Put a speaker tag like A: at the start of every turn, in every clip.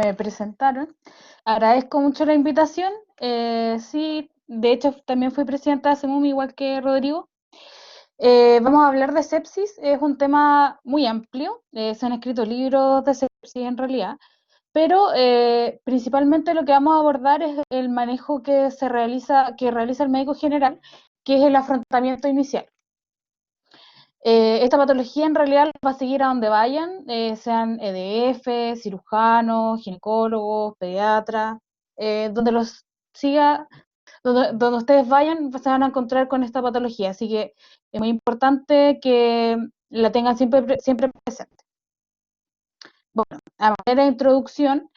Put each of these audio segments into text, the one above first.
A: me presentaron. Agradezco mucho la invitación. Sí, de hecho también fui presidenta de SEMUM igual que Rodrigo. Vamos a hablar de sepsis, es un tema muy amplio, se han escrito libros de sepsis en realidad, pero principalmente lo que vamos a abordar es el manejo que realiza el médico general, que es el afrontamiento inicial. Esta patología en realidad va a seguir a donde vayan, sean EDF, cirujanos, ginecólogos, pediatras, donde los siga, donde ustedes vayan, se van a encontrar con esta patología. Así que es muy importante que la tengan siempre presente. Bueno, a manera de introducción,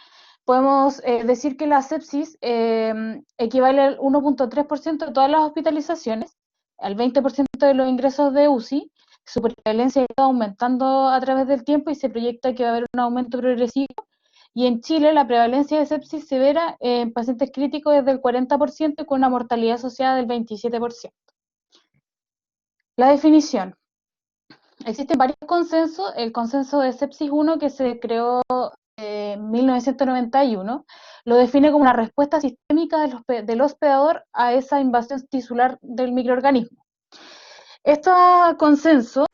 A: podemos decir que la sepsis equivale al 1,3% de todas las hospitalizaciones, al 20% de los ingresos de UCI. Su prevalencia está aumentando a través del tiempo y se proyecta que va a haber un aumento progresivo. Y en Chile la prevalencia de sepsis severa en pacientes críticos es del 40% y con una mortalidad asociada del 27%. La definición. Existen varios consensos. El consenso de sepsis 1 que se creó en 1991 lo define como una respuesta sistémica del hospedador a esa invasión tisular del microorganismo. Este consenso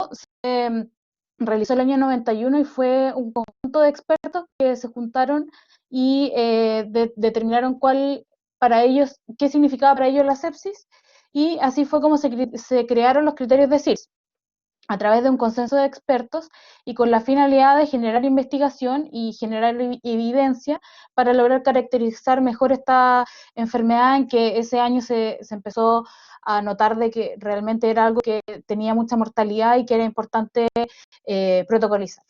A: se realizó el año 91 y fue un conjunto de expertos que se juntaron y determinaron qué significaba para ellos la sepsis, y así fue como se crearon los criterios de CIRS, a través de un consenso de expertos y con la finalidad de generar investigación y generar evidencia para lograr caracterizar mejor esta enfermedad, en que ese año se empezó a notar de que realmente era algo que tenía mucha mortalidad y que era importante protocolizar.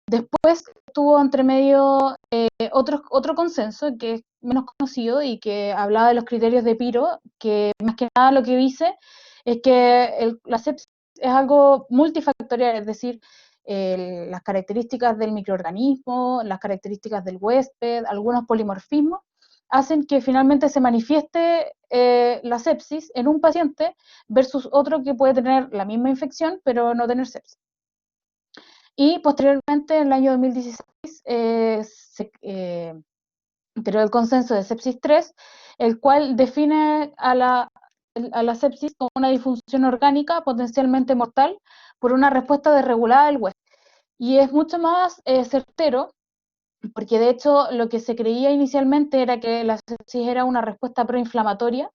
A: Después tuvo entre medio otro consenso que es menos conocido y que hablaba de los criterios de Piro, que más que nada lo que dice es que la sepsis es algo multifactorial, es decir, las características del microorganismo, las características del huésped, algunos polimorfismos, hacen que finalmente se manifieste la sepsis en un paciente versus otro que puede tener la misma infección pero no tener sepsis. Y posteriormente, en el año 2016, se creó el consenso de sepsis 3, el cual define a la sepsis como una disfunción orgánica potencialmente mortal por una respuesta desregulada del huésped. Y es mucho más certero, porque de hecho lo que se creía inicialmente era que la sepsis era una respuesta proinflamatoria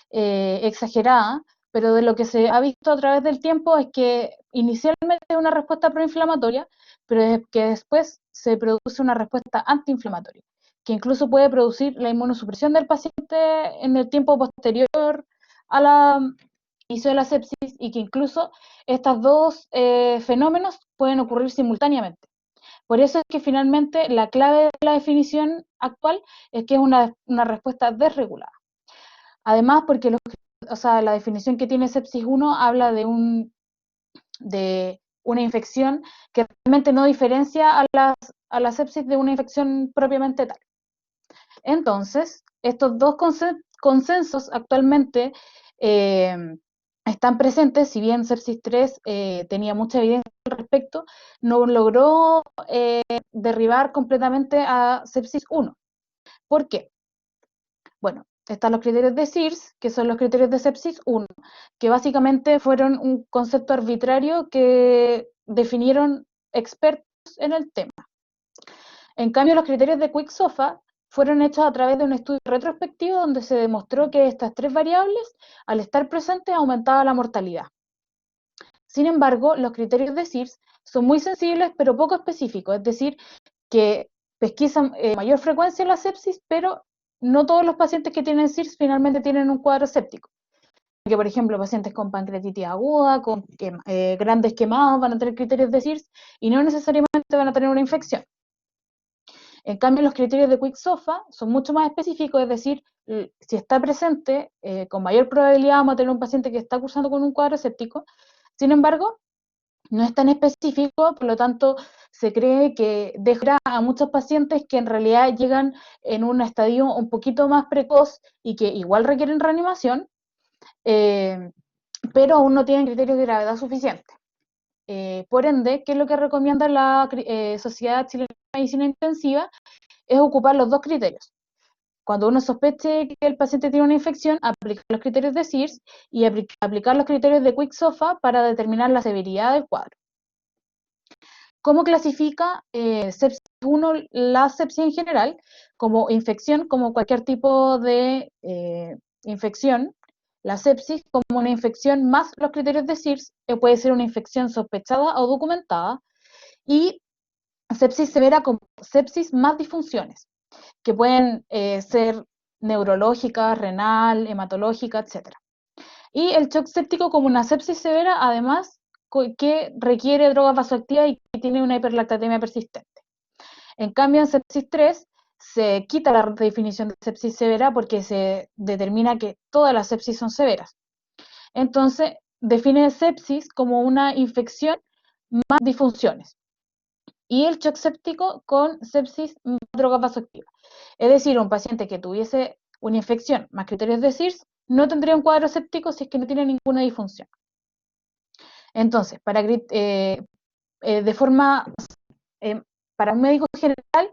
A: exagerada, pero de lo que se ha visto a través del tiempo es que inicialmente es una respuesta proinflamatoria, pero es que después se produce una respuesta antiinflamatoria, que incluso puede producir la inmunosupresión del paciente en el tiempo posterior a la inicio de la sepsis, y que incluso estos dos fenómenos pueden ocurrir simultáneamente. Por eso es que finalmente la clave de la definición actual es que es una respuesta desregulada. Además, porque la definición que tiene sepsis 1 habla de una infección que realmente no diferencia a la sepsis de una infección propiamente tal. Entonces, estos dos consensos actualmente están presentes. Si bien sepsis 3 tenía mucha evidencia al respecto, no logró derribar completamente a sepsis 1. ¿Por qué? Bueno, están los criterios de CIRS, que son los criterios de sepsis 1, que básicamente fueron un concepto arbitrario que definieron expertos en el tema. En cambio, los criterios de Quick-SOFA fueron hechos a través de un estudio retrospectivo donde se demostró que estas tres variables, al estar presentes, aumentaba la mortalidad. Sin embargo, los criterios de CIRS son muy sensibles pero poco específicos, es decir, que pesquisan mayor frecuencia la sepsis, pero no todos los pacientes que tienen CIRS finalmente tienen un cuadro séptico. Porque, por ejemplo, pacientes con pancreatitis aguda, con grandes quemados van a tener criterios de CIRS y no necesariamente van a tener una infección. En cambio, los criterios de Quick-SOFA son mucho más específicos, es decir, si está presente, con mayor probabilidad vamos a tener un paciente que está cursando con un cuadro séptico. Sin embargo, no es tan específico, por lo tanto, se cree que dejará a muchos pacientes que en realidad llegan en un estadio un poquito más precoz y que igual requieren reanimación, pero aún no tienen criterios de gravedad suficiente. Por ende, ¿qué es lo que recomienda la Sociedad Chilena medicina intensiva es ocupar los dos criterios. Cuando uno sospeche que el paciente tiene una infección, aplicar los criterios de SIRS y aplicar los criterios de Quick-SOFA para determinar la severidad del cuadro. ¿Cómo clasifica sepsis 1 la sepsis en general? Como infección, como cualquier tipo de infección. La sepsis como una infección más los criterios de SIRS, puede ser una infección sospechada o documentada, y sepsis severa como sepsis más disfunciones, que pueden ser neurológica, renal, hematológica, etc. Y el shock séptico como una sepsis severa, además, que requiere drogas vasoactivas y que tiene una hiperlactatemia persistente. En cambio, en sepsis 3 se quita la definición de sepsis severa porque se determina que todas las sepsis son severas. Entonces, define sepsis como una infección más disfunciones. Y el shock séptico con sepsis más drogas vasoactivas. Es decir, un paciente que tuviese una infección más criterios de SIRS no tendría un cuadro séptico si es que no tiene ninguna disfunción. Entonces, de forma, para un médico general,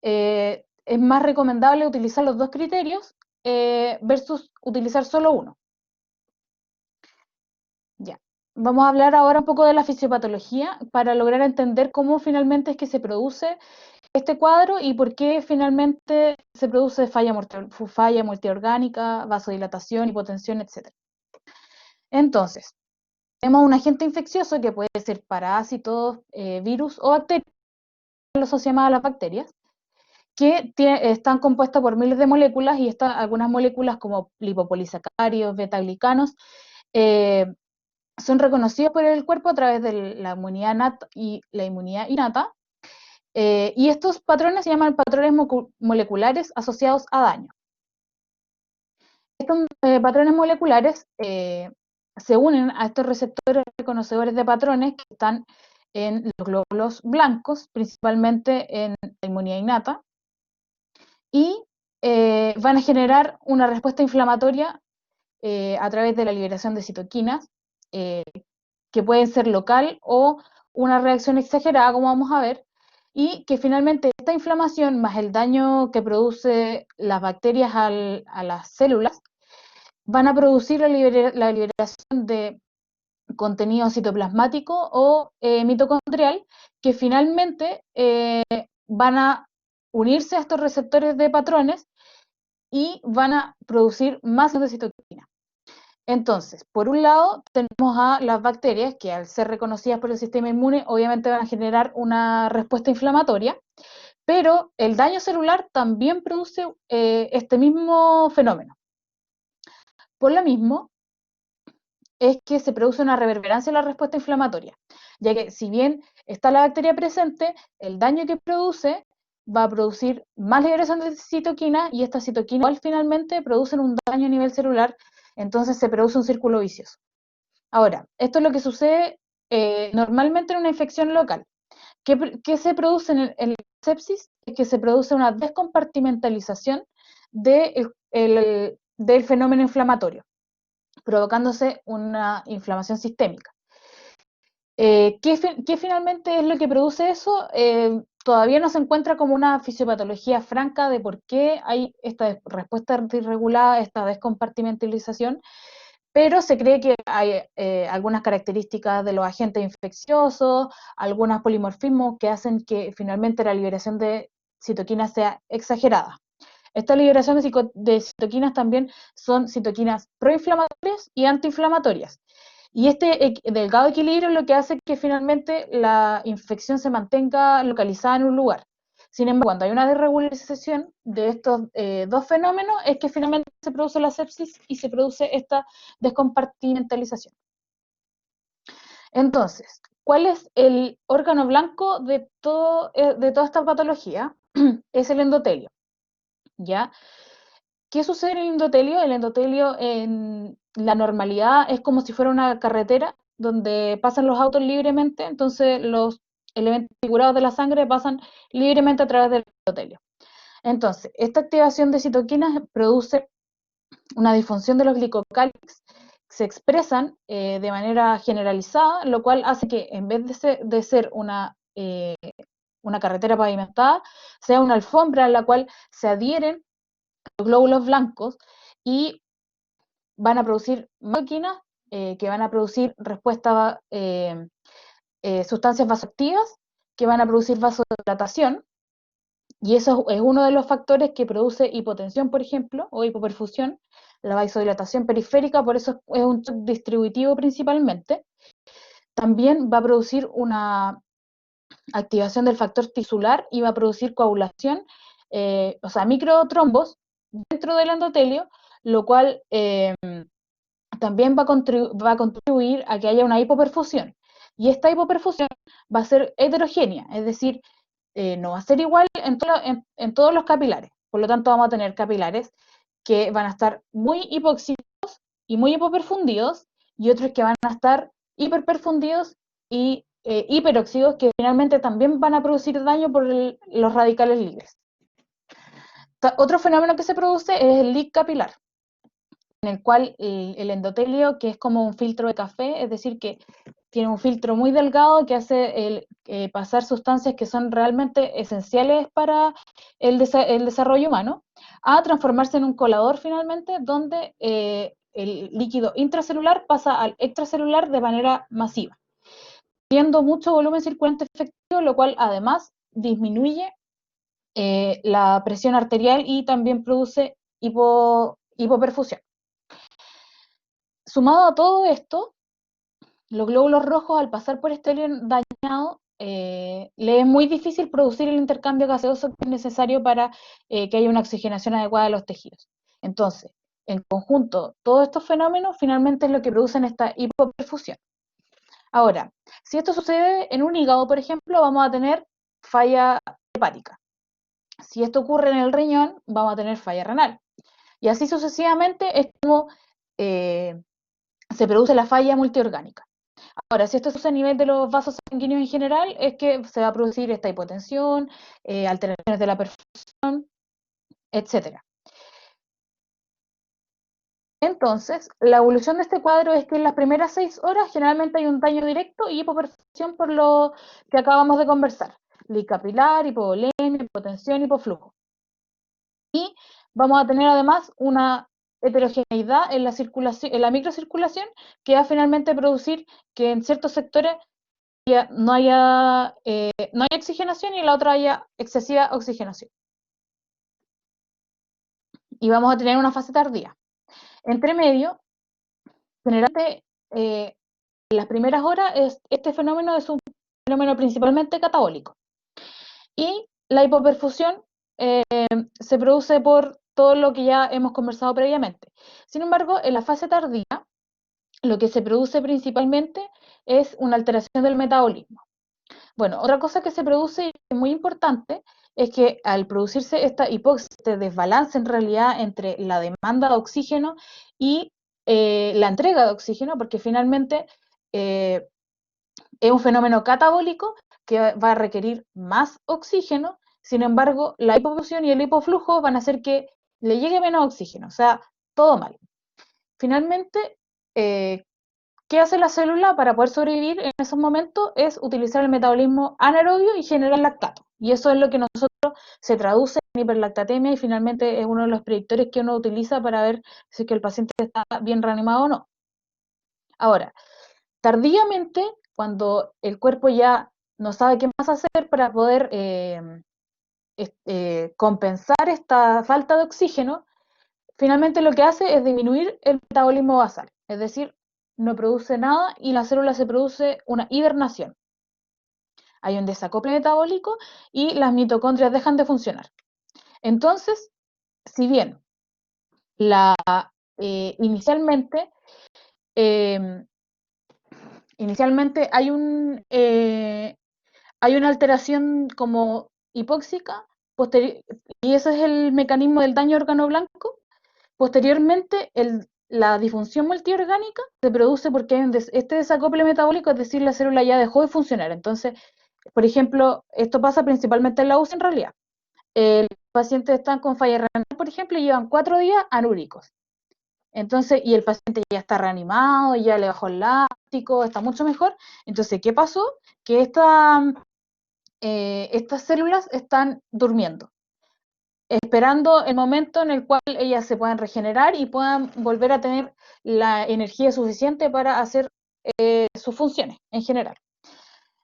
A: es más recomendable utilizar los dos criterios versus utilizar solo uno. Ya. Vamos a hablar ahora un poco de la fisiopatología para lograr entender cómo finalmente es que se produce este cuadro y por qué finalmente se produce falla multiorgánica, vasodilatación, hipotensión, etc. Entonces, tenemos un agente infeccioso que puede ser parásitos, virus o bacterias, los asociados a las bacterias, que están compuestas por miles de moléculas y algunas moléculas como lipopolisacáridos, beta-glicanos, son reconocidos por el cuerpo a través de la inmunidad innata, y estos patrones se llaman patrones moleculares asociados a daño. Estos patrones moleculares se unen a estos receptores reconocedores de patrones que están en los glóbulos blancos, principalmente en la inmunidad innata, y van a generar una respuesta inflamatoria a través de la liberación de citoquinas, que pueden ser local o una reacción exagerada, como vamos a ver, y que finalmente esta inflamación más el daño que produce las bacterias a las células van a producir la liberación de contenido citoplasmático o mitocondrial que finalmente van a unirse a estos receptores de patrones y van a producir más de citoquina. Entonces, por un lado, tenemos a las bacterias que al ser reconocidas por el sistema inmune, obviamente van a generar una respuesta inflamatoria, pero el daño celular también produce este mismo fenómeno. Por lo mismo, es que se produce una reverberancia en la respuesta inflamatoria, ya que si bien está la bacteria presente, el daño que produce va a producir más liberación de citoquina y estas citoquinas igual finalmente producen un daño a nivel celular, entonces se produce un círculo vicioso. Ahora, esto es lo que sucede normalmente en una infección local. ¿Qué se produce en la sepsis? Es que se produce una descompartimentalización del fenómeno inflamatorio, provocándose una inflamación sistémica. ¿Qué finalmente es lo que produce eso? Todavía no se encuentra como una fisiopatología franca de por qué hay esta respuesta irregulada, esta descompartimentalización, pero se cree que hay algunas características de los agentes infecciosos, algunos polimorfismos que hacen que finalmente la liberación de citoquinas sea exagerada. Esta liberación de citoquinas también son citoquinas proinflamatorias y antiinflamatorias. Y este delgado equilibrio es lo que hace que finalmente la infección se mantenga localizada en un lugar. Sin embargo, cuando hay una desregularización de estos dos fenómenos, es que finalmente se produce la sepsis y se produce esta descompartimentalización. Entonces, ¿cuál es el órgano blanco de toda esta patología? Es el endotelio, ¿ya? ¿Qué sucede en el endotelio? El endotelio en la normalidad es como si fuera una carretera donde pasan los autos libremente, entonces los elementos figurados de la sangre pasan libremente a través del endotelio. Entonces, esta activación de citoquinas produce una disfunción de los glicocálix, se expresan de manera generalizada, lo cual hace que en vez de ser una una carretera pavimentada, sea una alfombra en la cual se adhieren los glóbulos blancos y van a producir máquinas que van a producir respuestas, sustancias vasoactivas que van a producir vasodilatación, y eso es uno de los factores que produce hipotensión, por ejemplo, o hipoperfusión, la vasodilatación periférica, por eso es un shock distributivo principalmente. También va a producir una activación del factor tisular y va a producir coagulación, o sea, microtrombos dentro del endotelio, lo cual también va a contribuir a que haya una hipoperfusión. Y esta hipoperfusión va a ser heterogénea, es decir, no va a ser igual en todos los capilares. Por lo tanto, vamos a tener capilares que van a estar muy hipoxidos y muy hipoperfundidos, y otros que van a estar hiperperfundidos y hiperóxidos, que finalmente también van a producir daño por los radicales libres. Otro fenómeno que se produce es el leak capilar, en el cual el endotelio, que es como un filtro de café, es decir, que tiene un filtro muy delgado que hace pasar sustancias que son realmente esenciales para el desarrollo humano, a transformarse en un colador finalmente, donde el líquido intracelular pasa al extracelular de manera masiva, teniendo mucho volumen circulante efectivo, lo cual además disminuye la presión arterial y también produce hipoperfusión. Sumado a todo esto, los glóbulos rojos, al pasar por este helio dañado, le es muy difícil producir el intercambio gaseoso que es necesario para que haya una oxigenación adecuada de los tejidos. Entonces, en conjunto, todos estos fenómenos finalmente es lo que producen esta hipoperfusión. Ahora, si esto sucede en un hígado, por ejemplo, vamos a tener falla hepática. Si esto ocurre en el riñón, vamos a tener falla renal. Y así sucesivamente es como se produce la falla multiorgánica. Ahora, si esto sucede a nivel de los vasos sanguíneos en general, es que se va a producir esta hipotensión, alteraciones de la perfusión, etc. Entonces, la evolución de este cuadro es que en las primeras 6 horas generalmente hay un daño directo y hipoperfusión por lo que acabamos de conversar. Licapilar, hipovolemia, hipotensión, hipoflujo. Y vamos a tener además una heterogeneidad en la circulación, en la microcirculación, que va a finalmente producir que en ciertos sectores no haya oxigenación y en la otra haya excesiva oxigenación. Y vamos a tener una fase tardía. Entre medio, generalmente en las primeras horas este fenómeno es un fenómeno principalmente catabólico. Y la hipoperfusión se produce por todo lo que ya hemos conversado previamente. Sin embargo, en la fase tardía, lo que se produce principalmente es una alteración del metabolismo. Bueno, otra cosa que se produce y es muy importante es que al producirse esta hipoxia, este desbalance en realidad entre la demanda de oxígeno y la entrega de oxígeno, porque finalmente es un fenómeno catabólico que va a requerir más oxígeno. Sin embargo, la hipofusión y el hipoflujo van a hacer que le llegue menos oxígeno, o sea, todo mal. Finalmente, ¿qué hace la célula para poder sobrevivir en esos momentos? Es utilizar el metabolismo anaerobio y generar lactato. Y eso es lo que nosotros se traduce en hiperlactatemia y finalmente es uno de los predictores que uno utiliza para ver si es que el paciente está bien reanimado o no. Ahora, tardíamente, cuando el cuerpo ya no sabe qué más hacer para poder compensar esta falta de oxígeno, finalmente lo que hace es disminuir el metabolismo basal, es decir, no produce nada y la célula se produce una hibernación. Hay un desacople metabólico y las mitocondrias dejan de funcionar. Entonces, si bien la, inicialmente eh, hay una alteración como hipóxica, y ese es el mecanismo del daño órgano blanco. Posteriormente, la disfunción multiorgánica se produce porque hay este desacople metabólico, es decir, la célula ya dejó de funcionar. Entonces, por ejemplo, esto pasa principalmente en la UCI en realidad. Los pacientes están con falla renal, por ejemplo, y llevan 4 días anúricos. Entonces, y el paciente ya está reanimado, ya le bajó el láctico, está mucho mejor. Entonces, ¿qué pasó? Que estas células están durmiendo, esperando el momento en el cual ellas se puedan regenerar y puedan volver a tener la energía suficiente para hacer sus funciones en general.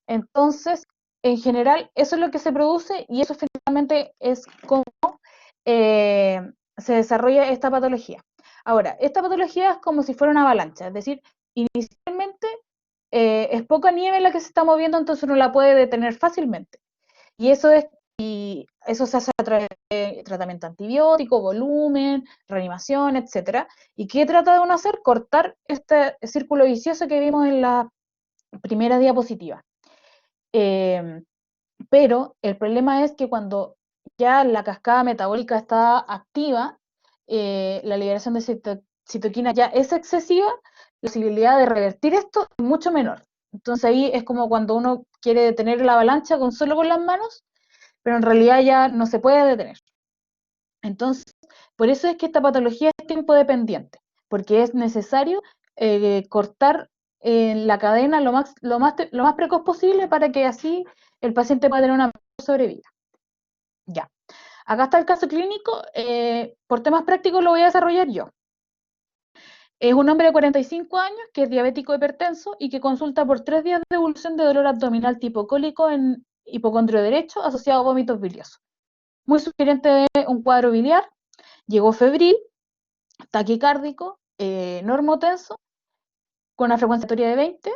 A: Entonces, en general, eso es lo que se produce y eso finalmente es como se desarrolla esta patología. Ahora, esta patología es como si fuera una avalancha, es decir, inicialmente es poca nieve la que se está moviendo, entonces uno la puede detener fácilmente. Y eso se hace a través de tratamiento antibiótico, volumen, reanimación, etcétera. ¿Y qué trata de uno hacer? Cortar este círculo vicioso que vimos en la primera diapositiva. Pero el problema es que cuando ya la cascada metabólica está activa, la liberación de citoquina ya es excesiva, la posibilidad de revertir esto es mucho menor. Entonces ahí es como cuando uno quiere detener la avalancha solo con las manos, pero en realidad ya no se puede detener. Entonces, por eso es que esta patología es tiempo dependiente, porque es necesario cortar la cadena lo más precoz posible para que así el paciente pueda tener una mejor sobrevida. Ya. Acá está el caso clínico, por temas prácticos lo voy a desarrollar yo. Es un hombre de 45 años que es diabético hipertenso y que consulta por 3 días de evolución de dolor abdominal tipo cólico en hipocondrio derecho asociado a vómitos biliosos. Muy sugerente de un cuadro biliar, llegó febril, taquicárdico, normotenso, con una frecuencia de 20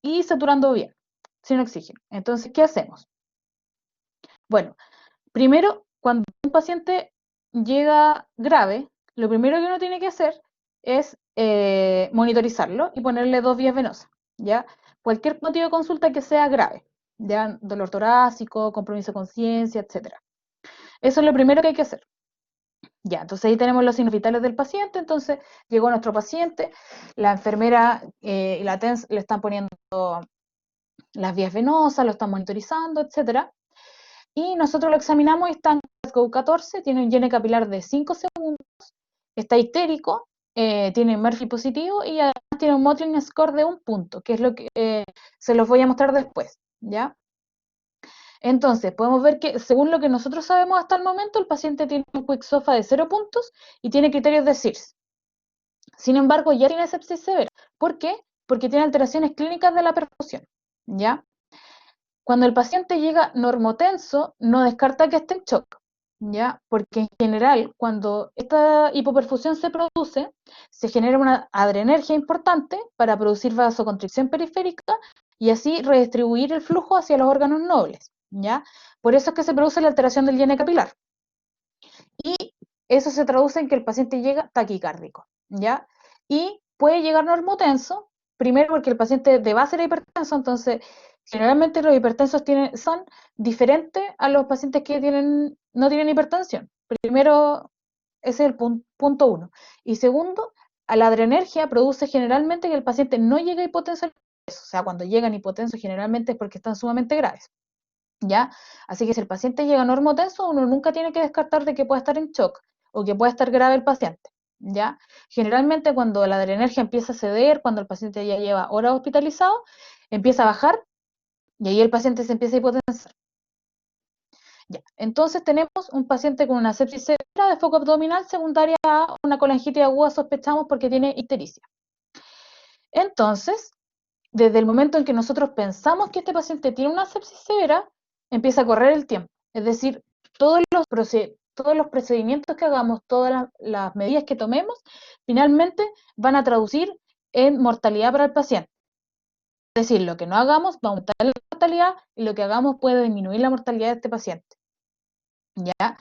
A: y saturando bien, sin oxígeno. Entonces, ¿qué hacemos? Bueno, primero, cuando un paciente llega grave, lo primero que uno tiene que hacer es monitorizarlo y ponerle 2 vías venosas, ¿ya? Cualquier motivo de consulta que sea grave, ¿ya? Dolor torácico, compromiso de conciencia, etc. Eso es lo primero que hay que hacer. Ya, entonces ahí tenemos los signos vitales del paciente, entonces llegó nuestro paciente, la enfermera y la TENS le están poniendo las vías venosas, lo están monitorizando, etcétera. Y nosotros lo examinamos y está en Glasgow 14, tiene un llene capilar de 5 segundos, está histérico, tiene Murphy positivo y además tiene un Mottling score de 1 punto, que es lo que se los voy a mostrar después, ¿ya? Entonces, podemos ver que según lo que nosotros sabemos hasta el momento, el paciente tiene un quick SOFA de 0 puntos y tiene criterios de SIRS. Sin embargo, ya tiene sepsis severa. ¿Por qué? Porque tiene alteraciones clínicas de la perfusión, ¿ya? Cuando el paciente llega normotenso, no descarta que esté en shock, ¿ya? Porque en general, cuando esta hipoperfusión se produce, se genera una adrenergia importante para producir vasoconstricción periférica y así redistribuir el flujo hacia los órganos nobles, ¿ya? Por eso es que se produce la alteración del llene capilar. Y eso se traduce en que el paciente llega taquicárdico, ¿ya? Y puede llegar normotenso, primero porque el paciente de base era hipertenso, entonces generalmente los hipertensos son diferentes a los pacientes que no tienen hipertensión. Primero, ese es el punto uno. Y segundo, a la adrenergia produce generalmente que el paciente no llegue a hipotenso, o sea, cuando llegan hipotensos generalmente es porque están sumamente graves. ¿Ya? Así que si el paciente llega normotenso, uno nunca tiene que descartar de que pueda estar en shock o que pueda estar grave el paciente, ¿ya? Generalmente cuando la adrenergia empieza a ceder, cuando el paciente ya lleva horas hospitalizado, empieza a bajar y ahí el paciente se empieza a hipotensar. Ya. Entonces tenemos un paciente con una sepsis severa de foco abdominal secundaria a una colangitis aguda, sospechamos porque tiene ictericia. Entonces, desde el momento en que nosotros pensamos que este paciente tiene una sepsis severa, empieza a correr el tiempo. Es decir, todos los procedimientos que hagamos, todas las medidas que tomemos, finalmente van a traducir en mortalidad para el paciente. Es decir, lo que no hagamos va a aumentar la mortalidad y lo que hagamos puede disminuir la mortalidad de este paciente. ¿Ya?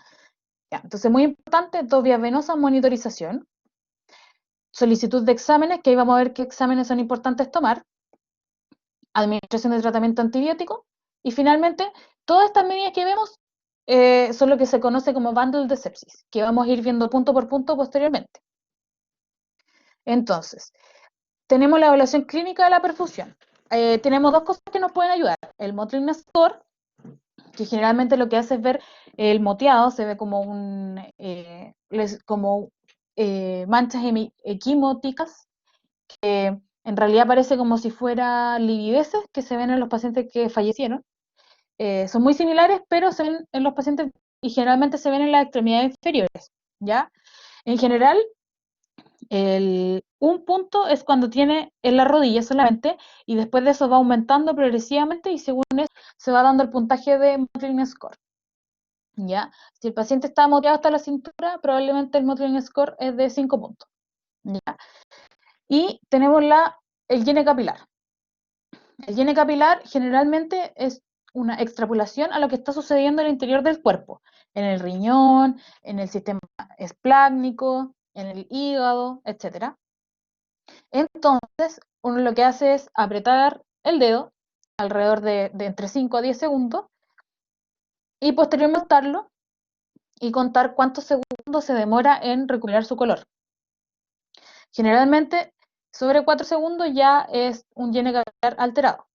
A: Ya. Entonces, muy importante, 2 vías venosas, monitorización, solicitud de exámenes, que ahí vamos a ver qué exámenes son importantes tomar, administración de tratamiento antibiótico, y finalmente, todas estas medidas que vemos son lo que se conoce como bundle de sepsis, que vamos a ir viendo punto por punto posteriormente. Entonces, tenemos la evaluación clínica de la perfusión. Tenemos 2 cosas que nos pueden ayudar. El Mottling score, que generalmente lo que hace es ver el moteado, se ve como manchas equimóticas, que en realidad parece como si fuera livideces que se ven en los pacientes que fallecieron. son muy similares, pero se ven en los pacientes y generalmente se ven en las extremidades inferiores, ¿ya? En general, un punto es cuando tiene en la rodilla solamente, y después de eso va aumentando progresivamente y según eso se va dando el puntaje de Mottling Score. ¿Ya? Si el paciente está moteado hasta la cintura, probablemente el Mottling Score es de 5 puntos. ¿Ya? Y tenemos el llene capilar. El llene capilar generalmente es una extrapolación a lo que está sucediendo en el interior del cuerpo, en el riñón, en el sistema esplácnico, en el hígado, etc. Entonces, uno lo que hace es apretar el dedo alrededor de entre 5 a 10 segundos y posteriormente montarlo y contar cuántos segundos se demora en recuperar su color. Generalmente, sobre 4 segundos ya es un llene capilar alterado.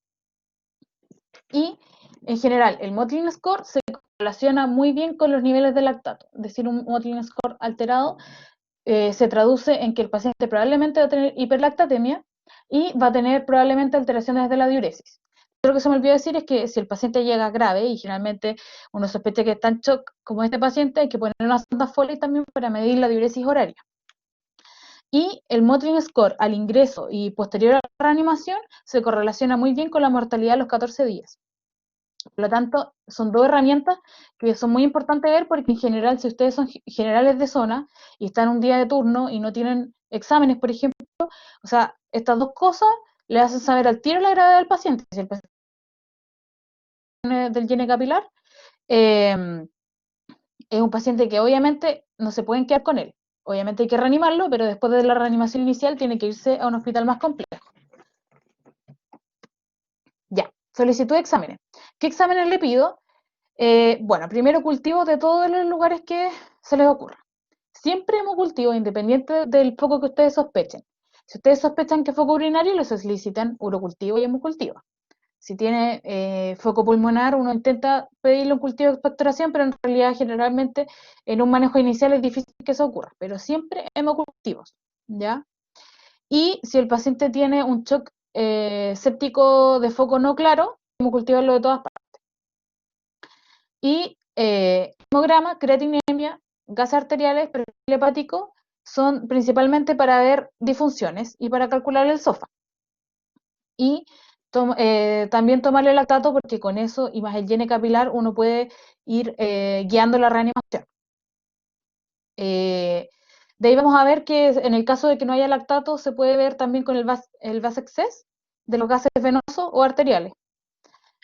A: Y, en general, el Mottling Score se relaciona muy bien con los niveles de lactato. Es decir, un Mottling Score alterado se traduce en que el paciente probablemente va a tener hiperlactatemia y va a tener probablemente alteraciones de la diuresis. Lo que se me olvidó decir es que si el paciente llega grave, y generalmente uno sospecha que está en shock, como este paciente, hay que poner una sonda Foley también para medir la diuresis horaria. Y el Mottling Score al ingreso y posterior a la reanimación se correlaciona muy bien con la mortalidad a los 14 días. Por lo tanto, son dos herramientas que son muy importantes ver porque en general, si ustedes son generales de zona y están un día de turno y no tienen exámenes, por ejemplo, o sea, estas dos cosas le hacen saber al tiro la gravedad del paciente. Si el paciente tiene del llene capilar, eh, es un paciente que obviamente no se pueden quedar con él. Obviamente hay que reanimarlo, pero después de la reanimación inicial tiene que irse a un hospital más complejo. Ya, solicitud de exámenes. ¿Qué exámenes le pido? Bueno, primero cultivo de todos los lugares que se les ocurra. Siempre hemocultivo, independiente del foco que ustedes sospechen. Si ustedes sospechan que es foco urinario, les solicitan urocultivo y hemocultivo. Si tiene foco pulmonar, uno intenta pedirle un cultivo de expectoración, pero en realidad generalmente en un manejo inicial es difícil que eso ocurra, pero siempre hemocultivos, ¿ya? Y si el paciente tiene un shock séptico de foco no claro, hemocultivarlo de todas partes. Y hemograma, creatinemia, gases arteriales, perfil hepático, son principalmente para ver disfunciones y para calcular el SOFA. Y también tomarle el lactato porque con eso y más el llene capilar uno puede ir guiando la reanimación. De ahí vamos a ver que en el caso de que no haya lactato se puede ver también con el vas excess de los gases venosos o arteriales.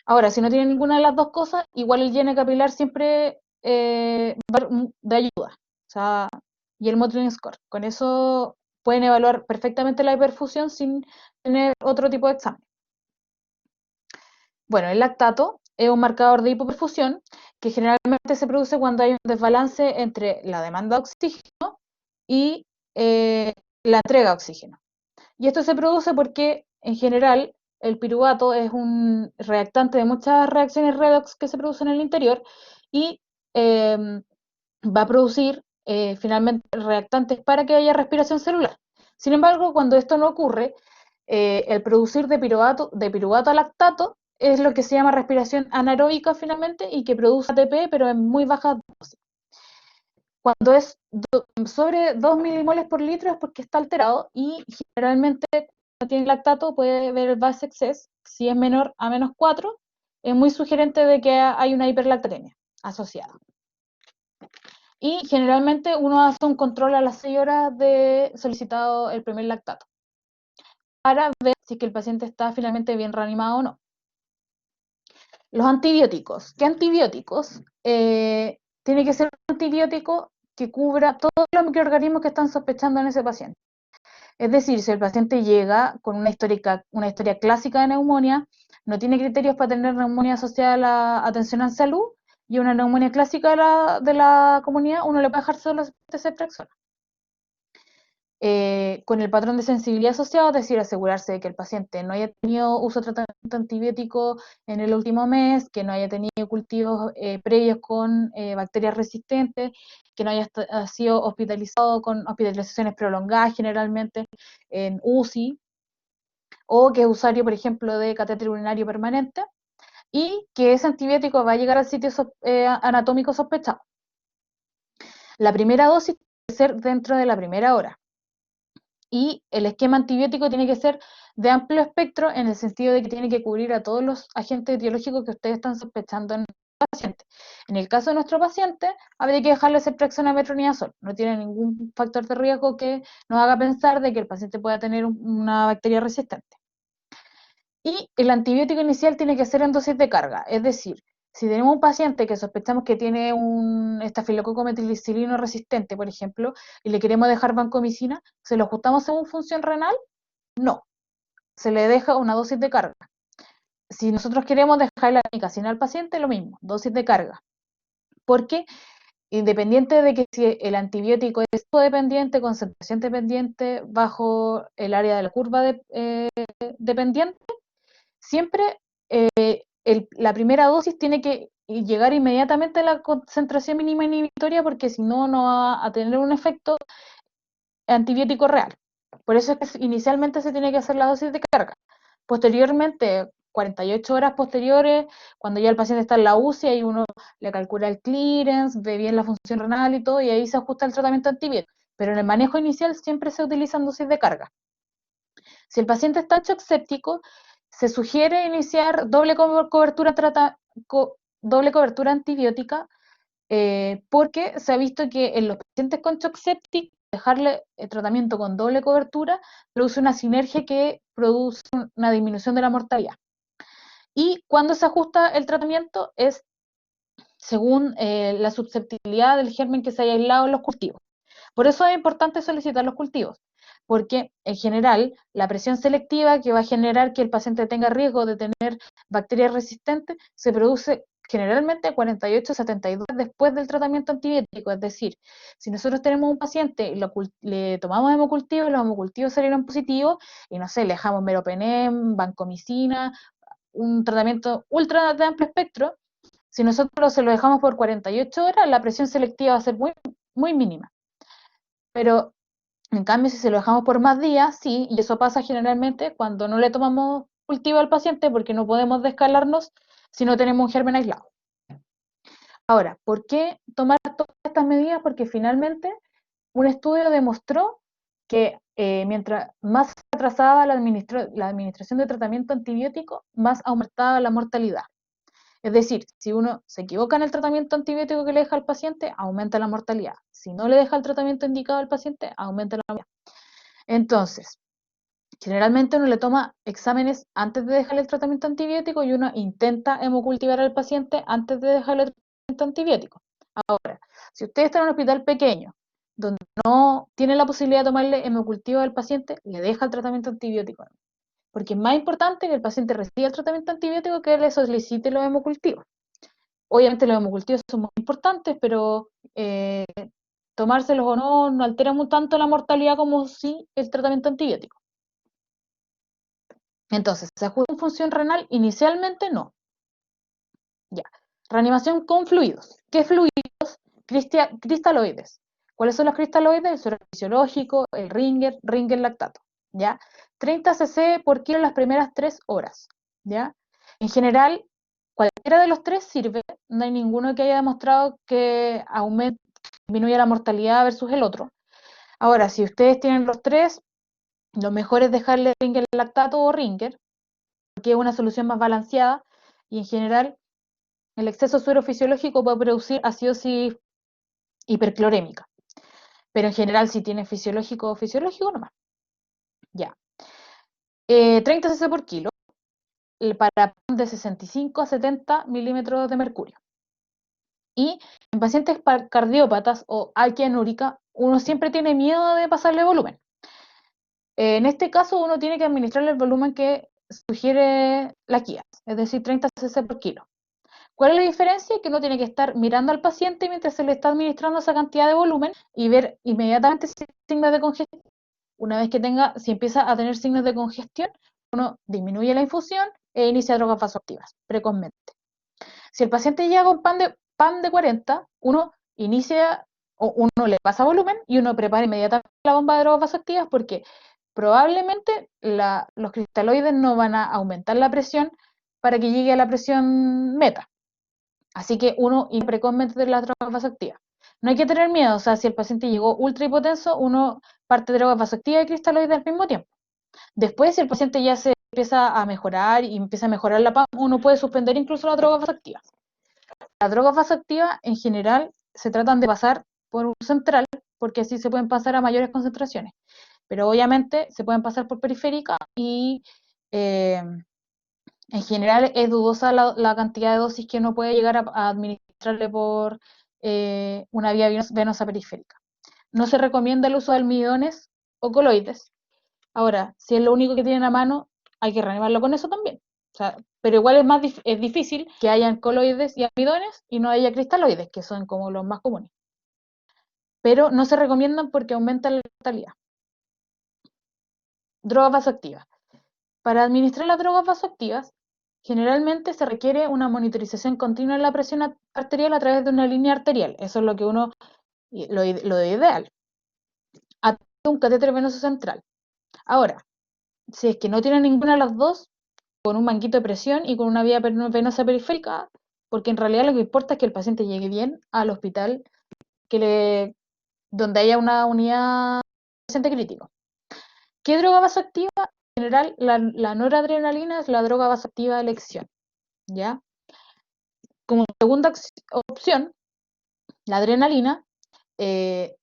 A: Ahora, si no tiene ninguna de las dos cosas, igual el llene capilar siempre va de ayuda. O sea, y el Mottling Score. Con eso pueden evaluar perfectamente la hiperfusión sin tener otro tipo de examen. Bueno, el lactato es un marcador de hipoperfusión que generalmente se produce cuando hay un desbalance entre la demanda de oxígeno y la entrega de oxígeno. Y esto se produce porque, en general, el piruvato es un reactante de muchas reacciones redox que se producen en el interior y va a producir finalmente reactantes para que haya respiración celular. Sin embargo, cuando esto no ocurre, el producir de piruvato a lactato es lo que se llama respiración anaeróbica finalmente y que produce ATP, pero en muy bajas dosis. Cuando es sobre 2 milimoles por litro es porque está alterado y generalmente cuando tiene lactato puede ver el base excess, si es menor a menos 4, es muy sugerente de que hay una hiperlactatemia asociada. Y generalmente uno hace un control a las 6 horas de solicitado el primer lactato para ver si es que el paciente está finalmente bien reanimado o no. Los antibióticos. ¿Qué antibióticos? Tiene que ser un antibiótico que cubra todos los microorganismos que están sospechando en ese paciente. Es decir, si el paciente llega con una historia clásica de neumonía, no tiene criterios para tener neumonía asociada a la atención en salud, y una neumonía clásica de la comunidad, uno le puede dejar solo ceftriaxona. Con el patrón de sensibilidad asociado, es decir, asegurarse de que el paciente no haya tenido uso de tratamiento antibiótico en el último mes, que no haya tenido cultivos previos con bacterias resistentes, que no haya sido hospitalizado con hospitalizaciones prolongadas generalmente en UCI, o que es usuario, por ejemplo, de catéter urinario permanente. y que ese antibiótico va a llegar al sitio anatómico sospechado. La primera dosis tiene que ser dentro de la primera hora. Y el esquema antibiótico tiene que ser de amplio espectro en el sentido de que tiene que cubrir a todos los agentes etiológicos que ustedes están sospechando en el paciente. En el caso de nuestro paciente, habría que dejarle Ceftriaxona y metronidazol. No tiene ningún factor de riesgo que nos haga pensar de que el paciente pueda tener una bacteria resistente. Y el antibiótico inicial tiene que ser en dosis de carga, es decir, si tenemos un paciente que sospechamos que tiene un estafilococo meticilino resistente, por ejemplo, y le queremos dejar vancomicina, ¿se lo ajustamos según función renal? No, se le deja una dosis de carga. Si nosotros queremos dejar la amicacina al paciente, lo mismo, dosis de carga. Porque independiente de que si el antibiótico es dependiente, concentración dependiente, bajo el área de la curva dependiente, siempre la primera dosis tiene que llegar inmediatamente a la concentración mínima inhibitoria porque si no, no va a tener un efecto antibiótico real. Por eso es que inicialmente se tiene que hacer la dosis de carga. Posteriormente, 48 horas posteriores, cuando ya el paciente está en la UCI, ahí uno le calcula el clearance, ve bien la función renal y todo, y ahí se ajusta el tratamiento antibiótico. Pero en el manejo inicial siempre se utilizan dosis de carga. Si el paciente está en shock séptico, se sugiere iniciar doble cobertura antibiótica porque se ha visto que en los pacientes con shock séptico dejarle el tratamiento con doble cobertura produce una sinergia que produce una disminución de la mortalidad. Y cuando se ajusta el tratamiento es según la susceptibilidad del germen que se haya aislado en los cultivos. Por eso es importante solicitar los cultivos, porque en general la presión selectiva que va a generar que el paciente tenga riesgo de tener bacterias resistentes se produce generalmente 48 a 72 después del tratamiento antibiótico. Es decir, si nosotros tenemos un paciente y le tomamos hemocultivos, los hemocultivos salieron positivos y no sé, le dejamos meropenem, vancomicina, un tratamiento ultra de amplio espectro, si nosotros se lo dejamos por 48 horas, la presión selectiva va a ser muy, muy mínima. Pero en cambio, si se lo dejamos por más días, sí, y eso pasa generalmente cuando no le tomamos cultivo al paciente porque no podemos descalarnos si no tenemos un germen aislado. Ahora, ¿por qué tomar todas estas medidas? Porque finalmente un estudio demostró que mientras más atrasaba la administración de tratamiento antibiótico, más aumentaba la mortalidad. Es decir, si uno se equivoca en el tratamiento antibiótico que le deja al paciente, aumenta la mortalidad. Si no le deja el tratamiento indicado al paciente, aumenta la mortalidad. Entonces, generalmente uno le toma exámenes antes de dejarle el tratamiento antibiótico y uno intenta hemocultivar al paciente antes de dejarle el tratamiento antibiótico. Ahora, si usted está en un hospital pequeño, donde no tiene la posibilidad de tomarle hemocultivo al paciente, le deja el tratamiento antibiótico. Porque es más importante que el paciente reciba el tratamiento antibiótico que le solicite los hemocultivos. Obviamente los hemocultivos son muy importantes, pero tomárselos o no, no altera tanto la mortalidad como si el tratamiento antibiótico. Entonces, ¿se ajusta en función renal? Inicialmente no. Ya. Reanimación con fluidos. ¿Qué fluidos? Cristaloides. ¿Cuáles son los cristaloides? El suero fisiológico, el Ringer lactato. ¿Ya? 30 cc por kilo las primeras 3 horas. ¿Ya? En general, cualquiera de los tres sirve. No hay ninguno que haya demostrado que disminuya la mortalidad versus el otro. Ahora, si ustedes tienen los tres, lo mejor es dejarle Ringer lactato o Ringer, porque es una solución más balanceada y en general el exceso de suero fisiológico puede producir acidosis hiperclorémica. Pero en general si tiene fisiológico, nomás. Ya. 30 cc por kilo para de 65 a 70 milímetros de mercurio. Y en pacientes cardiópatas o alquianúrica, uno siempre tiene miedo de pasarle volumen. En este caso, uno tiene que administrarle el volumen que sugiere la guía, es decir, 30 cc por kilo. ¿Cuál es la diferencia? Que uno tiene que estar mirando al paciente mientras se le está administrando esa cantidad de volumen y ver inmediatamente signos de congestión. Una vez que si empieza a tener signos de congestión, uno disminuye la infusión e inicia drogas vasoactivas precozmente. Si el paciente llega con pan de 40, uno inicia o uno le pasa volumen y uno prepara inmediatamente la bomba de drogas vasoactivas porque probablemente los cristaloides no van a aumentar la presión para que llegue a la presión meta. Así que uno precocemente de las drogas vasoactivas. No hay que tener miedo, o sea, si el paciente llegó ultra hipotenso, uno parte de drogas vasoactivas y cristaloides al mismo tiempo. Después, si el paciente ya se empieza a mejorar y empieza a mejorar la PAM, uno puede suspender incluso las drogas vasoactivas. Las drogas vasoactivas, en general, se tratan de pasar por un central, porque así se pueden pasar a mayores concentraciones. Pero obviamente se pueden pasar por periférica y en general es dudosa la cantidad de dosis que uno puede llegar a administrarle por una vía venosa periférica. No se recomienda el uso de almidones o coloides. Ahora, si es lo único que tienen a mano, hay que reanimarlo con eso también. O sea, pero igual es difícil que hayan coloides y almidones y no haya cristaloides, que son como los más comunes. Pero no se recomiendan porque aumentan la mortalidad. Drogas vasoactivas. Para administrar las drogas vasoactivas, generalmente se requiere una monitorización continua de la presión arterial a través de una línea arterial. Eso es lo que lo ideal. A un catéter venoso central. Ahora, si es que no tiene ninguna de las dos, con un manguito de presión y con una vía venosa periférica, porque en realidad lo que importa es que el paciente llegue bien al hospital donde haya una unidad de paciente crítico. ¿Qué droga vasoactiva? En general, la noradrenalina es la droga vasoactiva de elección, ¿ya? Como segunda opción, la adrenalina, en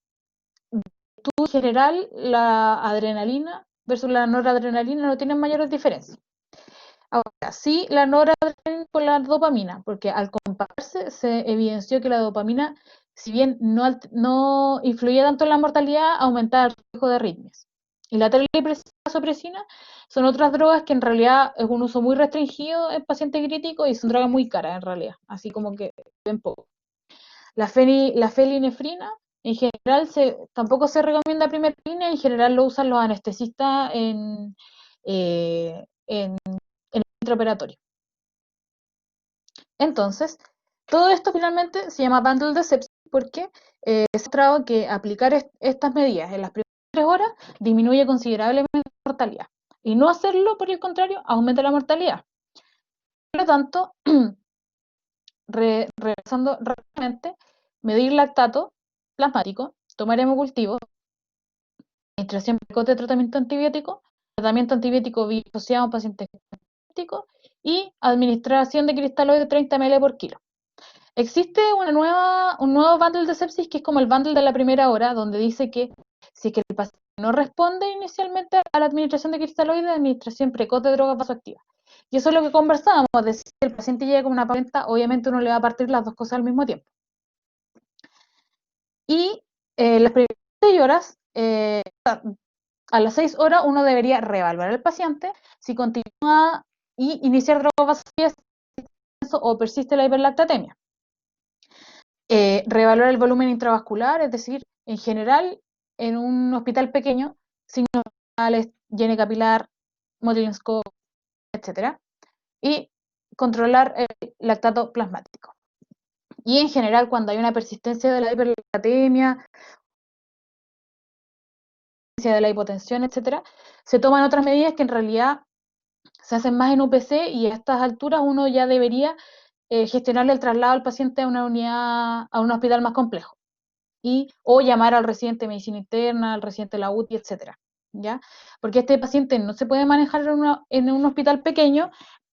A: general, la adrenalina versus la noradrenalina no tienen mayores diferencias. Ahora, sí, la noradrenalina con la dopamina, porque al compararse se evidenció que la dopamina, si bien no influía tanto en la mortalidad, aumentaba el riesgo de arritmias. Y la vasopresina son otras drogas que en realidad es un uso muy restringido en pacientes críticos y son drogas muy caras en realidad, así como que ven poco. La felinefrina en general tampoco se recomienda a primera línea, en general lo usan los anestesistas en el intraoperatorio. Entonces, todo esto finalmente se llama bundle de sepsis porque se ha mostrado que aplicar estas medidas en las primeras 3 horas disminuye considerablemente la mortalidad. Y no hacerlo, por el contrario, aumenta la mortalidad. Por lo tanto, regresando rápidamente, medir lactato plasmático, tomar hemocultivo, administración precoz de tratamiento antibiótico asociado a un paciente crítico y administración de cristaloides de 30 ml por kilo. Existe un nuevo bundle de sepsis que es como el bundle de la primera hora, donde dice que si es que el paciente no responde inicialmente a la administración de cristaloides, administración precoz de drogas vasoactivas. Y eso es lo que conversábamos, de si el paciente llega con una paciente, obviamente uno le va a partir las dos cosas al mismo tiempo. Y las primeras 6 horas, a las 6 horas uno debería reevaluar al paciente si continúa y iniciar drogas vasoactivas o persiste la hiperlactatemia. Reevaluar el volumen intravascular, es decir, en general, en un hospital pequeño, signos normales, higiene capilar, modeling score, etc. Y controlar el lactato plasmático. Y en general, cuando hay una persistencia de la hiperlactatemia, de la hipotensión, etc., se toman otras medidas que en realidad se hacen más en UPC y a estas alturas uno ya debería gestionarle el traslado al paciente a una unidad, a un hospital más complejo. O llamar al residente de medicina interna, al residente de la UTI, etcétera, ¿ya? Porque este paciente no se puede manejar en un hospital pequeño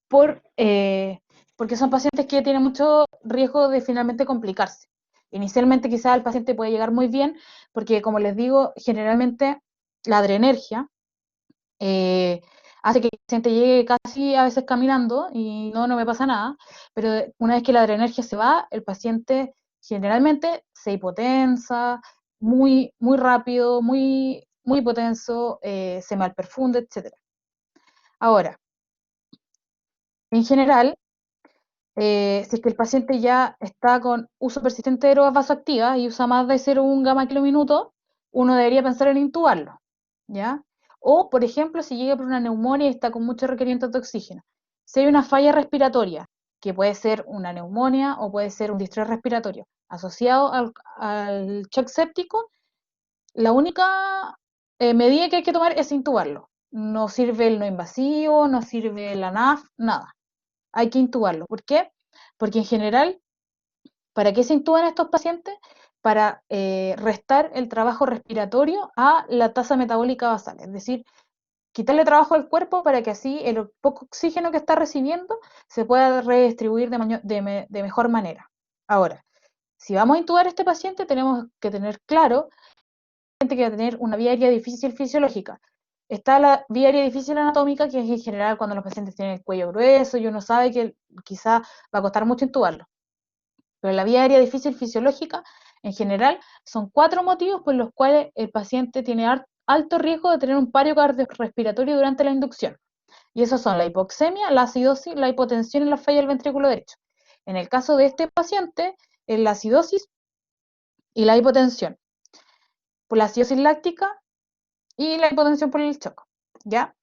A: porque son pacientes que tienen mucho riesgo de finalmente complicarse. Inicialmente quizás el paciente puede llegar muy bien, porque como les digo, generalmente la adrenergia hace que el paciente llegue casi a veces caminando y no me pasa nada, pero una vez que la adrenergia se va, el paciente generalmente se hipotensa muy, muy rápido, muy, muy hipotenso, se malperfunde, etc. Ahora, en general, si es que el paciente ya está con uso persistente de drogas vasoactivas y usa más de 0,1 gamma kilominuto, uno debería pensar en intubarlo, ¿ya? O, por ejemplo, si llega por una neumonía y está con mucho requerimiento de oxígeno. Si hay una falla respiratoria, que puede ser una neumonía o puede ser un distrés respiratorio asociado al shock séptico, la única medida que hay que tomar es intubarlo. No sirve el no invasivo, no sirve la NAF, nada. hay que intubarlo. ¿Por qué? Porque en general, ¿para qué se intuban estos pacientes? Para restar el trabajo respiratorio a la tasa metabólica basal, es decir, quitarle trabajo al cuerpo para que así el poco oxígeno que está recibiendo se pueda redistribuir de mejor manera. Ahora, si vamos a intubar a este paciente, tenemos que tener claro que va a tener una vía aérea difícil fisiológica. Está la vía aérea difícil anatómica, que es en general cuando los pacientes tienen el cuello grueso y uno sabe que quizá va a costar mucho intubarlo. Pero la vía aérea difícil fisiológica, en general, son 4 motivos por los cuales el paciente tiene alto riesgo de tener un paro cardiorrespiratorio durante la inducción. Y esos son la hipoxemia, la acidosis, la hipotensión y la falla del ventrículo derecho. En el caso de este paciente, es la acidosis y la hipotensión. Por la acidosis láctica y la hipotensión por el shock, ¿ya?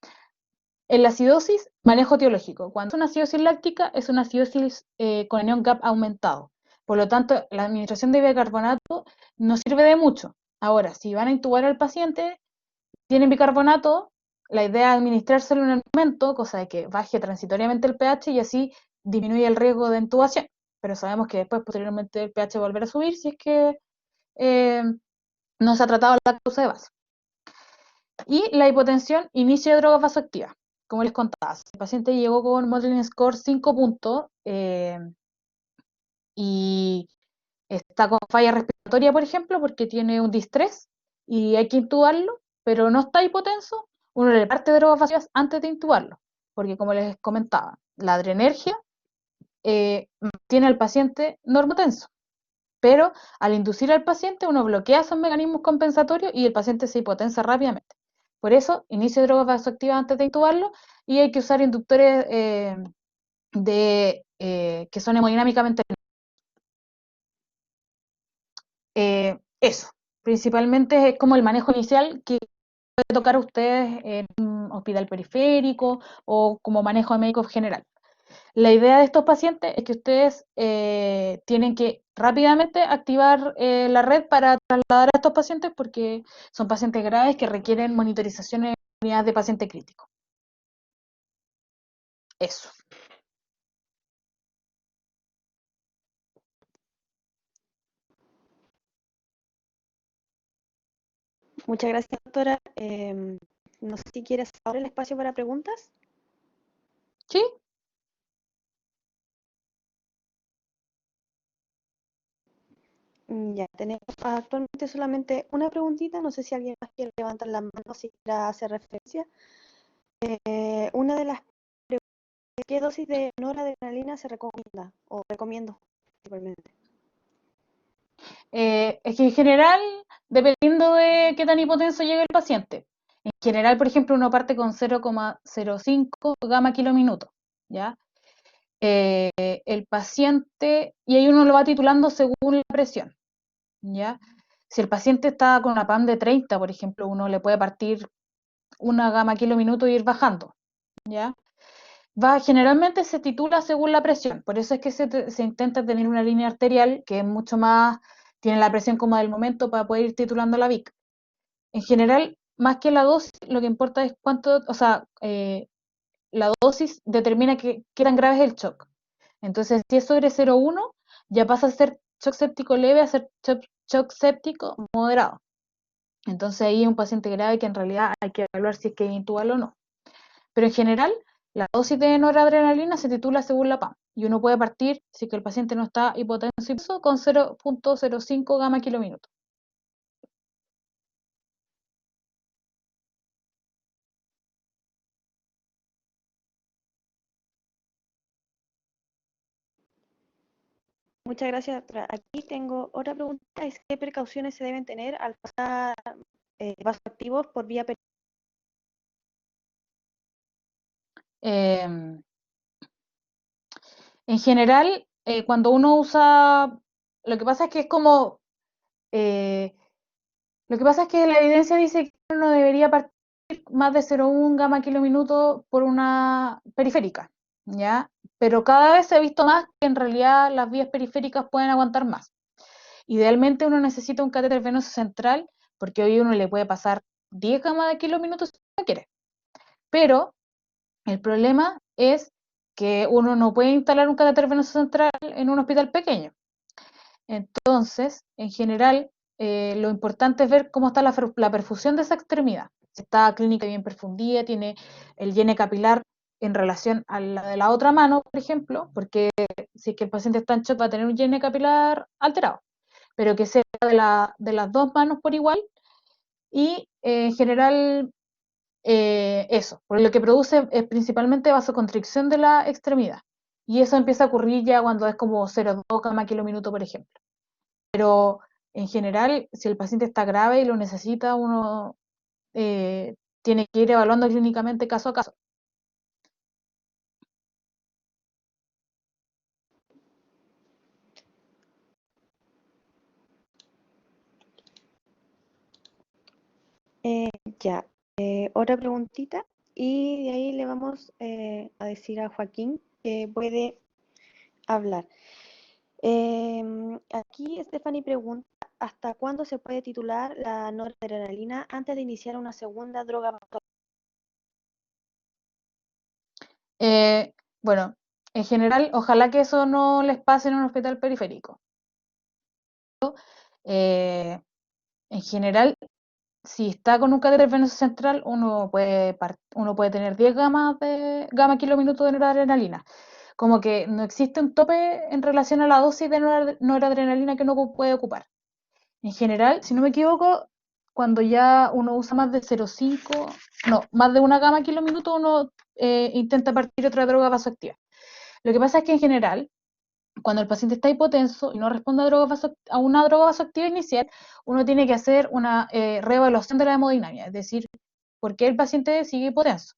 A: En la acidosis, manejo etiológico. Cuando es una acidosis láctica, es una acidosis con anión GAP aumentado. Por lo tanto, la administración de bicarbonato no sirve de mucho. Ahora, si van a intubar al paciente, tienen bicarbonato, la idea es administrárselo en el momento, cosa de que baje transitoriamente el pH y así disminuye el riesgo de intubación. Pero sabemos que después, posteriormente, el pH va a volver a subir si es que no se ha tratado la causa de base. Y la hipotensión, inicio de drogas vasoactivas. Como les contaba, el paciente llegó con Modeling Score 5 puntos y está con falla respiratoria, por ejemplo, porque tiene un distrés y hay que intubarlo, pero no está hipotenso, uno le parte drogas vasoactivas antes de intubarlo, porque como les comentaba, la adrenergia tiene al paciente normotenso, pero al inducir al paciente uno bloquea esos mecanismos compensatorios y el paciente se hipotensa rápidamente. Por eso, inicio de drogas vasoactivas antes de intubarlo y hay que usar inductores que son hemodinámicamente. Eso, principalmente es como el manejo inicial que puede tocar a ustedes en un hospital periférico o como manejo de médico general. La idea de estos pacientes es que ustedes tienen que rápidamente activar la red para trasladar a estos pacientes porque son pacientes graves que requieren monitorización en unidades de paciente crítico. Eso.
B: Muchas gracias, doctora. No sé si quieres ahora el espacio para preguntas.
A: ¿Sí?
B: Ya, tenemos actualmente solamente una preguntita. No sé si alguien más quiere levantar la mano si quiere hacer referencia. Una de las preguntas, ¿qué dosis de noradrenalina se recomienda o recomiendo principalmente?
A: Es que en general, dependiendo de qué tan hipotenso llegue el paciente, en general, por ejemplo, uno parte con 0,05 gamma kilominuto, ¿ya? El paciente, y ahí uno lo va titulando según la presión, ¿ya? Si el paciente está con una PAM de 30, por ejemplo, uno le puede partir una gamma kilominuto y ir bajando, ¿ya? Generalmente se titula según la presión, por eso es que se intenta tener una línea arterial que es mucho más, tiene la presión como del momento para poder ir titulando la VIC. En general, más que la dosis, lo que importa es cuánto, o sea, la dosis determina qué tan grave es el shock. Entonces, si es sobre 0,1, ya pasa a ser shock séptico leve a ser shock séptico moderado. Entonces ahí es un paciente grave que en realidad hay que evaluar si es que es intubarlo o no. Pero en general, la dosis de noradrenalina se titula según la PAM y uno puede partir, si es que el paciente no está hipotenso, con 0,05 gamma kilominuto.
B: Muchas gracias, doctora. Aquí tengo otra pregunta, es ¿qué precauciones se deben tener al pasar vasoactivos por vía peritoneal?
A: Eh, en general, cuando uno usa, lo que pasa es que es como, eh, lo que pasa es que la evidencia dice que uno debería partir más de 0,1 gamma kilominuto por una periférica, ¿ya? Pero cada vez se ha visto más que en realidad las vías periféricas pueden aguantar más. Idealmente uno necesita un catéter venoso central porque hoy uno le puede pasar 10 gamma de kilominutos si no quiere. Pero el problema es que uno no puede instalar un catéter venoso central en un hospital pequeño. Entonces, en general, lo importante es ver cómo está la perfusión de esa extremidad. Si está clínica bien perfundida, tiene el llene capilar en relación a la de la otra mano, por ejemplo, porque si es que el paciente está en shock va a tener un llene capilar alterado, pero que sea de las dos manos por igual y en general eso, porque lo que produce es principalmente vasoconstricción de la extremidad y eso empieza a ocurrir ya cuando es como 0,2 gama kilo minuto, por ejemplo. Pero en general, si el paciente está grave y lo necesita, uno tiene que ir evaluando clínicamente caso a caso.
B: Ya, otra preguntita y de ahí le vamos a decir a Joaquín que puede hablar. Aquí Stephanie pregunta, ¿hasta cuándo se puede titular la noradrenalina antes de iniciar una segunda droga?
A: Bueno, en general, ojalá que eso no les pase en un hospital periférico. Eh, en general, si está con un catéter venoso central, uno puede tener 10 gamma kilominutos de noradrenalina. Como que no existe un tope en relación a la dosis de noradrenalina que uno puede ocupar. En general, si no me equivoco, cuando ya uno usa más de 0,5, no, más de una gama kilominuto, uno intenta partir otra droga vasoactiva. Lo que pasa es que en general, cuando el paciente está hipotenso y no responde a una droga vasoactiva inicial, uno tiene que hacer una reevaluación de la hemodinamia, es decir, ¿por qué el paciente sigue hipotenso?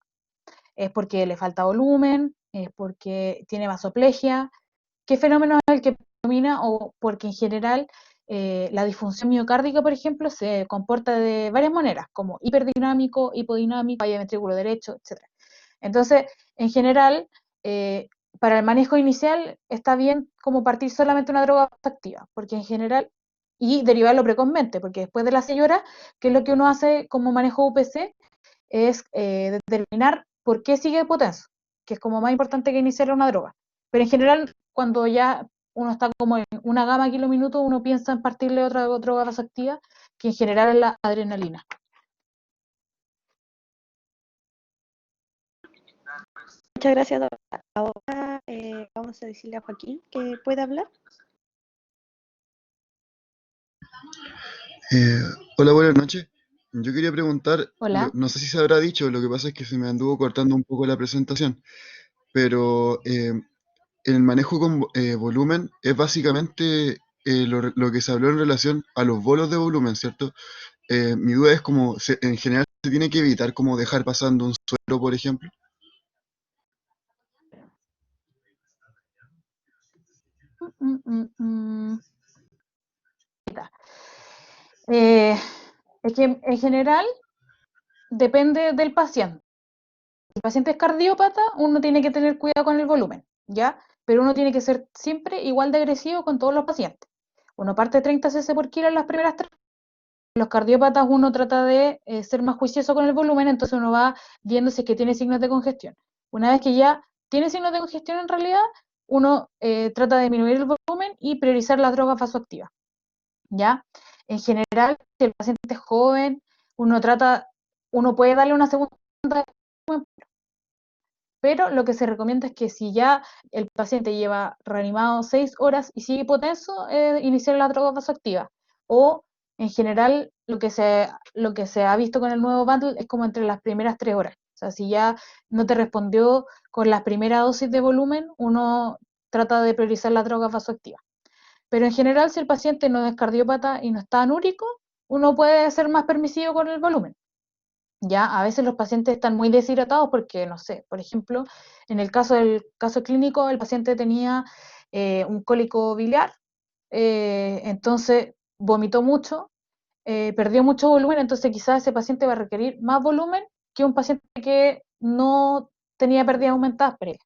A: ¿Es porque le falta volumen? ¿Es porque tiene vasoplegia? ¿Qué fenómeno es el que predomina? O porque en general la disfunción miocárdica, por ejemplo, se comporta de varias maneras, como hiperdinámico, hipodinámico, falla ventrículo derecho, etc. Entonces, en general, para el manejo inicial está bien como partir solamente una droga activa, porque en general, y derivarlo precozmente, porque después de las 6 horas, ¿qué es lo que uno hace como manejo UPC? Es determinar por qué sigue hipotenso, que es como más importante que iniciar una droga. Pero en general, cuando ya uno está como en una gama kilominuto, uno piensa en partirle otra droga vasoactiva, que en general es la adrenalina.
B: Muchas gracias, doctora. Ahora vamos a decirle a Joaquín que puede hablar.
C: Eh, Hola, buenas noches. Yo quería preguntar,
A: Hola.
C: no sé si se habrá dicho, lo que pasa es que se me anduvo cortando un poco la presentación, pero el manejo con volumen es básicamente lo que se habló en relación a los bolos de volumen, ¿cierto? Mi duda es como, en general, se tiene que evitar como dejar pasando un suero, por ejemplo.
A: Mm, mm, mm. Eh, es que en general depende del paciente. Si el paciente es cardiópata, uno tiene que tener cuidado con el volumen, ¿ya? Pero uno tiene que ser siempre igual de agresivo con todos los pacientes. Uno parte 30 cc por kilo en las primeras 3. Los cardiópatas uno trata de ser más juicioso con el volumen, entonces uno va viendo si es que tiene signos de congestión. Una vez que ya tiene signos de congestión en realidad, uno trata de disminuir el volumen y priorizar las drogas vasoactivas, ¿ya? En general, si el paciente es joven, uno puede darle una segunda, pero lo que se recomienda es que si ya el paciente lleva reanimado 6 horas y sigue hipotenso, iniciar la droga vasoactiva. O en general lo que se ha visto con el nuevo bundle es como entre las primeras 3 horas. O sea, si ya no te respondió con la primera dosis de volumen, uno trata de priorizar la droga vasoactiva. Pero en general, si el paciente no es cardiópata y no está anúrico, uno puede ser más permisivo con el volumen. Ya, a veces los pacientes están muy deshidratados porque, no sé, por ejemplo, en el caso clínico, el paciente tenía un cólico biliar, entonces vomitó mucho, perdió mucho volumen, entonces quizás ese paciente va a requerir más volumen que un paciente que no tenía pérdidas aumentadas previas.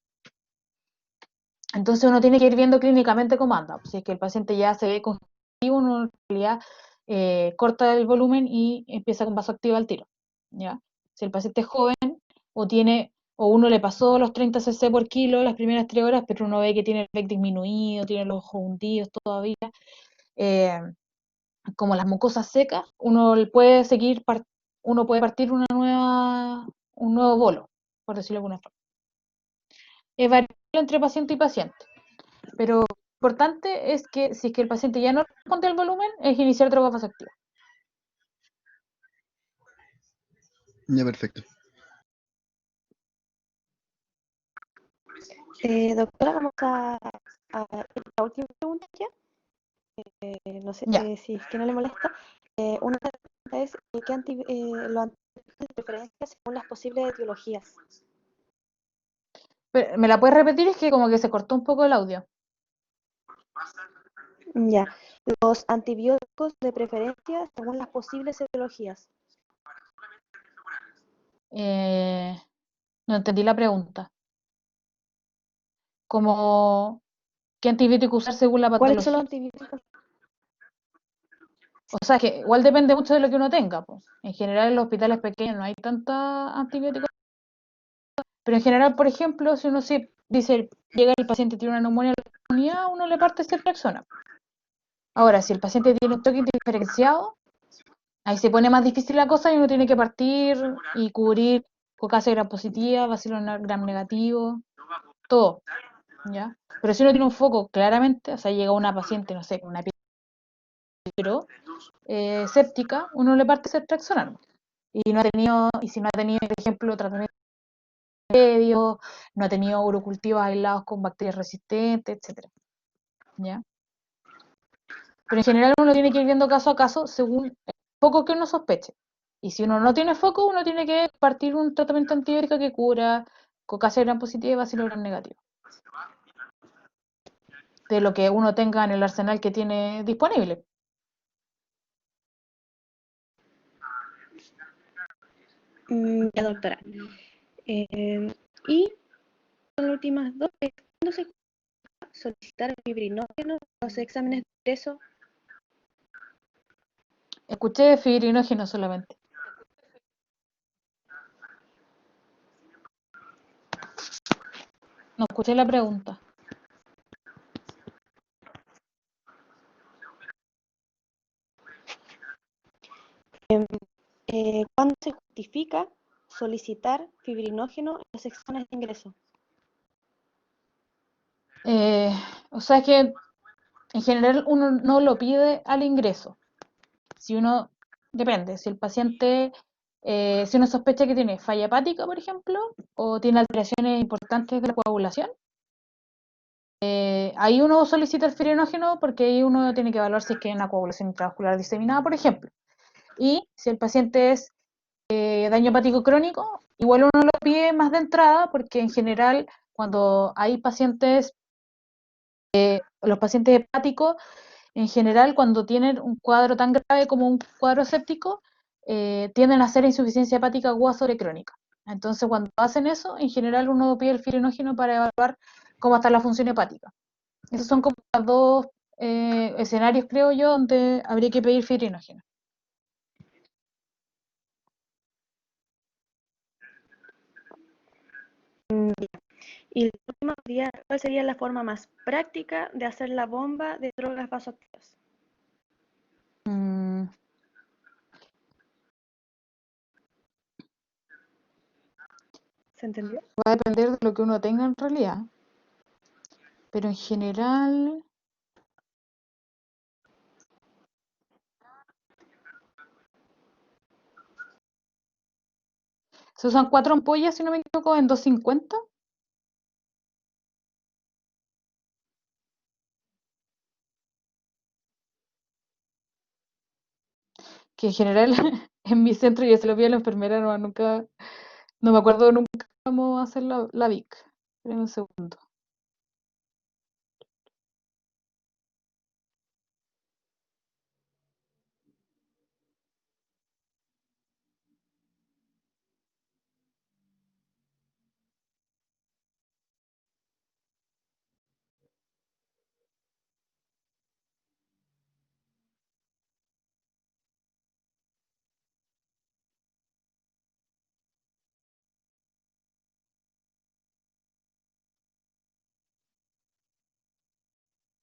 A: Entonces uno tiene que ir viendo clínicamente cómo anda. Si es que el paciente ya se ve congestivo, uno en realidad corta el volumen y empieza con vasoactiva al tiro, ¿ya? Si el paciente es joven o tiene o uno le pasó los 30 cc por kilo las primeras 3 horas, pero uno ve que tiene el PEC disminuido, tiene los ojos hundidos todavía, eh, como las mucosas secas, uno puede uno puede partir un nuevo bolo, por decirlo de alguna forma. Es variable entre paciente y paciente, pero lo importante es que si es que el paciente ya no responde al volumen, es iniciar droga vasoactiva.
C: Ya, perfecto.
B: Doctora, vamos a la última pregunta ya. No sé
A: Ya.
B: si es que no le molesta. Una de las preguntas es ¿qué los antibióticos de preferencia según las posibles etiologías?
A: ¿Me la puedes repetir? Es que como que se cortó un poco el audio.
B: Ya. Los antibióticos de preferencia según las posibles etiologías.
A: No entendí la pregunta. Como, ¿qué antibiótico usar según la
B: ¿Cuáles son los
A: patología?
B: antibióticos?
A: O sea, que igual depende mucho de lo que uno tenga, pues. En general en los hospitales pequeños no hay tanta antibióticos. Pero en general, por ejemplo, si uno dice, llega el paciente tiene una neumonía, uno le parte ceftriaxona. Ahora, si el paciente tiene un toque diferenciado, ahí se pone más difícil la cosa y uno tiene que partir y cubrir cocasa gram positiva, bacilo gram negativo, todo, ¿ya? Pero si uno tiene un foco claramente, o sea, llega una paciente, no sé, con una piel séptica, uno le parte ceftriaxona. Y si no ha tenido, por ejemplo, tratamiento medio, no ha tenido urocultivos aislados con bacterias resistentes, etcétera, ¿ya? Pero en general uno tiene que ir viendo caso a caso según el foco que uno sospeche. Y si uno no tiene foco, uno tiene que partir un tratamiento antibiótico que cura cocasa gram positiva y bacilo gram negativo. De lo que uno tenga en el arsenal que tiene disponible.
B: Ya, doctora. Y las últimas dos, ¿cuándo se solicitar el fibrinógeno, los exámenes de ingreso?
A: Escuché fibrinógeno solamente. No escuché la pregunta.
B: ¿Cuándo se justifica solicitar fibrinógeno en los exámenes de ingreso?
A: O sea, es que en general uno no lo pide al ingreso. Depende, si el paciente, si uno sospecha que tiene falla hepática, por ejemplo, o tiene alteraciones importantes de la coagulación, ahí uno solicita el fibrinógeno porque ahí uno tiene que evaluar si es que hay una coagulación intravascular diseminada, por ejemplo. Y si el paciente es daño hepático crónico, igual uno lo pide más de entrada porque en general cuando hay pacientes, los pacientes hepáticos, en general cuando tienen un cuadro tan grave como un cuadro séptico, tienden a hacer insuficiencia hepática aguda sobre crónica. Entonces cuando hacen eso, en general uno pide el fibrinógeno para evaluar cómo está la función hepática. Esos son como los dos escenarios, creo yo, donde habría que pedir fibrinógeno.
B: Y la última sería, ¿cuál sería la forma más práctica de hacer la bomba de drogas vasoactivas? ¿Se entendió?
A: Va a depender de lo que uno tenga en realidad. Pero en general se usan 4 ampollas, si no me equivoco, en 250. Que en general en mi centro yo se lo vi a la enfermera, no me acuerdo nunca cómo hacer la VIC. Esperen un segundo.